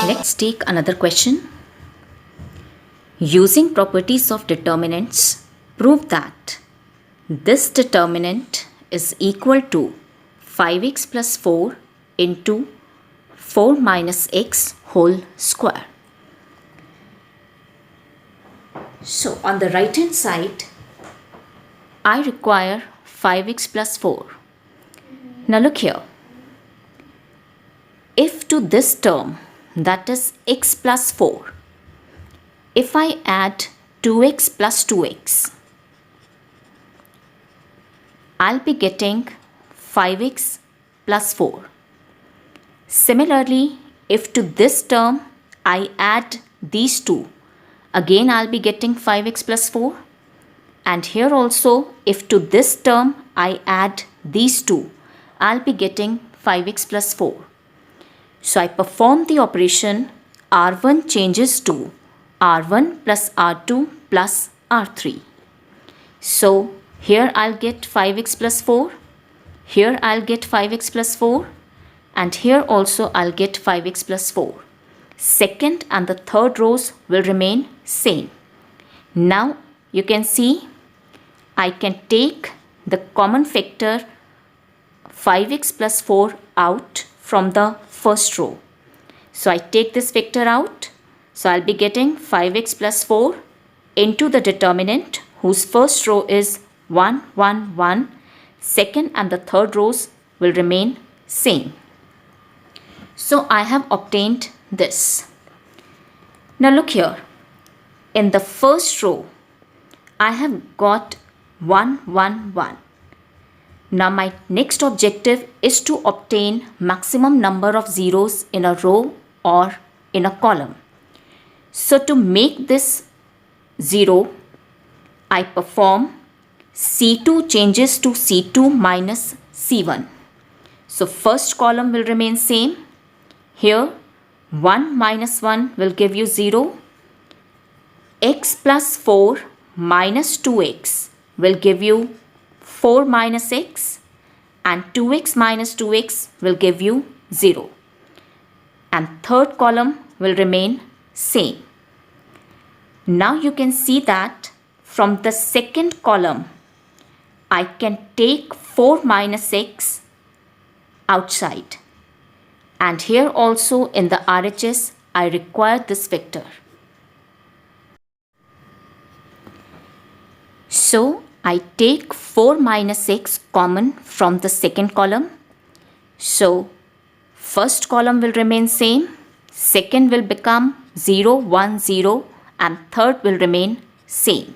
Let's take another question. Using properties of determinants, prove that this determinant is equal to 5x plus 4 into 4 minus x whole square. So on the right hand side, I require 5x plus 4. Now look here. If to this term, that is x plus 4, if I add 2x plus 2x, I'll be getting 5x plus 4. Similarly, if to this term I add these two, again I'll be getting 5x plus 4. And here also, if to this term I add these two, I'll be getting 5x plus 4. So I perform the operation R1 changes to R1 plus R2 plus R3. So here I'll get 5x plus 4, here I'll get 5x plus 4, and here also I'll get 5x plus 4. Second and the third rows will remain same. Now you can see I can take the common factor 5x plus 4 out from the first row. So I take this factor out. So I'll be getting 5x plus 4 into the determinant whose first row is 1, 1, 1. Second and the third rows will remain same. So I have obtained this. Now look here. In the first row, I have got 1, 1, 1. Now my next objective is to obtain maximum number of zeros in a row or in a column. So to make this 0, I perform C2 changes to C2 minus C1. So first column will remain same. Here 1 minus 1 will give you 0. X plus 4 minus 2x will give you 4 minus x, and 2x minus 2x will give you 0. And third column will remain same. Now you can see that from the second column, I can take 4 minus x outside. And here also in the RHS, I require this vector. So I take 4 minus x common from the second column. So first column will remain same, second will become 0, 1, 0, and third will remain same.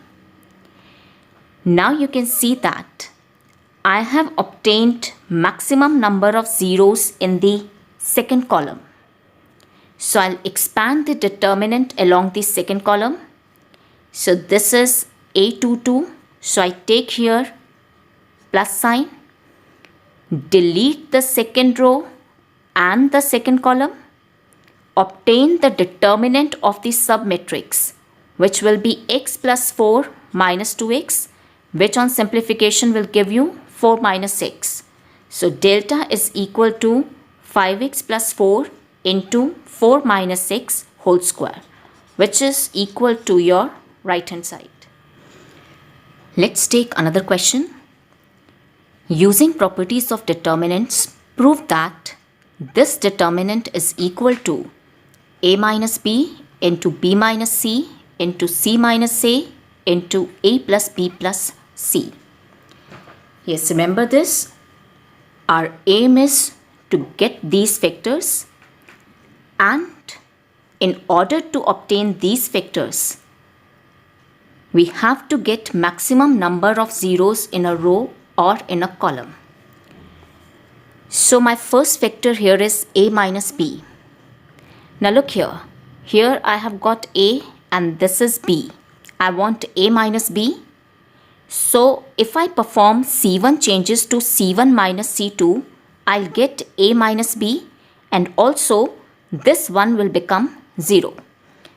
Now you can see that I have obtained maximum number of zeros in the second column. So I'll expand the determinant along the second column. So this is A22. So I take here plus sign, delete the second row and the second column, obtain the determinant of the submatrix, which will be x plus 4 minus 2x, which on simplification will give you 4 minus x. So delta is equal to 5x plus 4 into 4 minus x whole square, which is equal to your right hand side. Let's take another question. Using properties of determinants, prove that this determinant is equal to a minus b into b minus c into c minus a into a plus b plus c. Yes, remember this. Our aim is to get these vectors, and in order to obtain these vectors, we have to get maximum number of zeros in a row or in a column. So my first vector here is a minus b. Now look here. Here I have got a and this is b. I want a minus b. So if I perform c1 changes to c1 minus c2, I'll get a minus b, and also this one will become 0.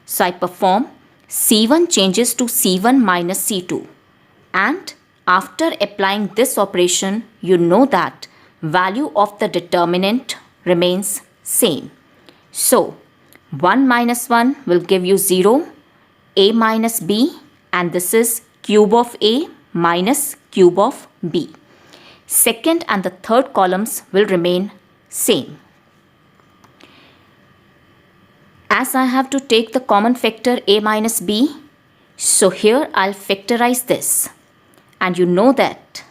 So I perform C1 changes to C1 minus C2, and after applying this operation, you know that value of the determinant remains same. So 1 minus 1 will give you 0, a minus b, and this is cube of a minus cube of b. Second and the third columns will remain same. As I have to take the common factor a minus b, so here I'll factorize this. And you know that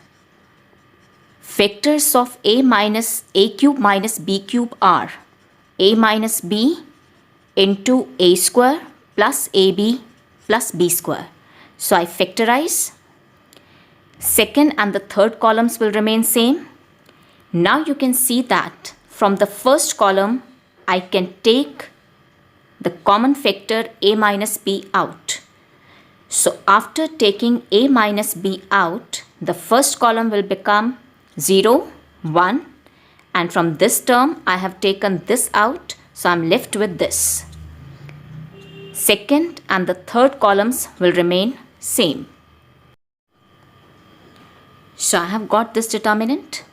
factors of a minus a cube minus b cube are a minus b into a square plus ab plus b square. So I factorize. Second and the third columns will remain same. Now you can see that from the first column I can take the common factor a minus b out. So after taking a minus b out, the first column will become 0, 1, and from this term I have taken this out, so I am left with this. Second and the third columns will remain same. So I have got this determinant.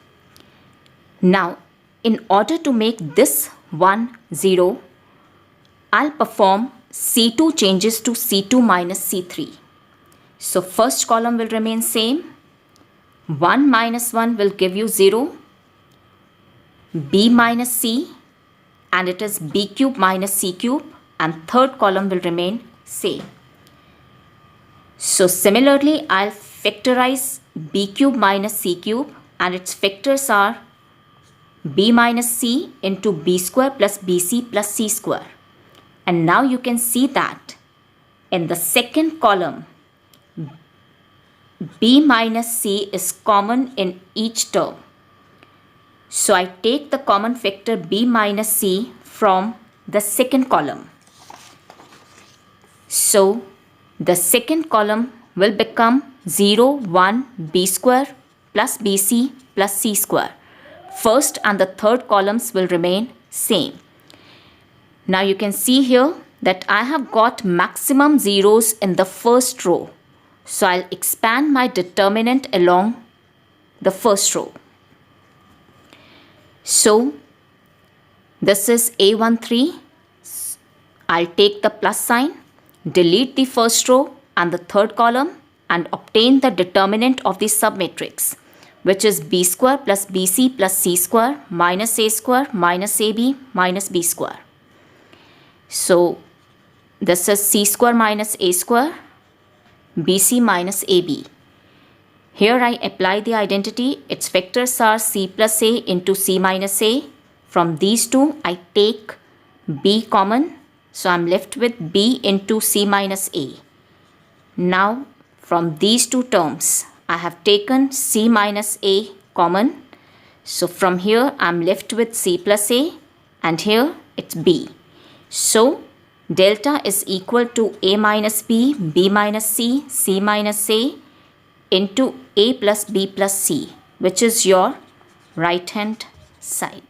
Now in order to make this 1, 0, I'll perform C2 changes to C2 minus C3. So first column will remain same. 1 minus 1 will give you 0. B minus C, and it is B cube minus C cube, and third column will remain same. So similarly, I'll factorize B cube minus C cube, and its factors are B minus C into B square plus BC plus C square. And now you can see that in the second column, B minus C is common in each term. So I take the common factor B minus C from the second column. So the second column will become 0, 1, B square plus BC plus C square. First and the third columns will remain same. Now you can see here that I have got maximum zeros in the first row. So I'll expand my determinant along the first row. So this is A13. I'll take the plus sign, delete the first row and the third column, and obtain the determinant of the submatrix, which is B square plus BC plus C square minus A square minus AB minus B square. So this is C square minus A square, BC minus AB. Here I apply the identity. Its factors are C plus A into C minus A. From these two I take B common. So I am left with B into C minus A. Now from these two terms I have taken C minus A common. So from here I am left with C plus A, and here it's B. So delta is equal to A minus B, B minus C, C minus A into A plus B plus C, which is your right hand side.